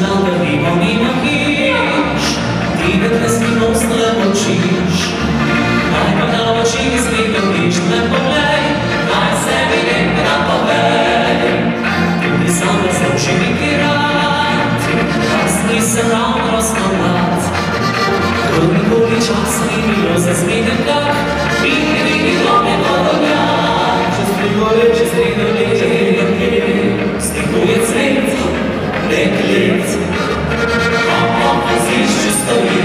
nam da vivo nima hiš, ti da treskim osnoje močiš. Daj me na oči izgleda viš, me poglej, daj sebi nekada povej. Tudi sam da sluči neki rad, kas nisem ravno osnovnat. To nikoli čas ni bilo za zmeden tak, nikoli ni bilo nevodovnjak. Čez tri dolje, stikuje cvet, deklet. Kako pozišče stoji,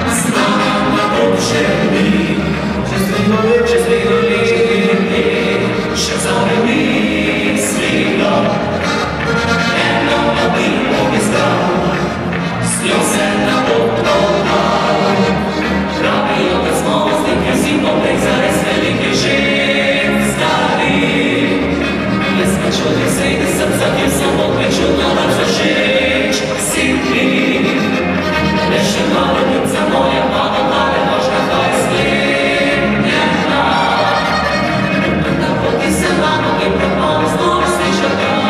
s nama na obšerni. Čez tri dolje, še zove mislila. Eno mladino je zdrav, s njo se na potopal. Pravijo, da smo vznikli si poplek zares veliki ženskari. Jaz pa čudim sredi srca, kjer sem poplek čudno nam zašeč si ti. Le še malo ljubica moja, pa do mlade božka, ko je sklenjena. Ljubim na poti se mamo, ki prepolno znova sliša kar.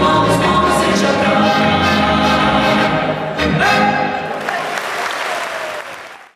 Vamos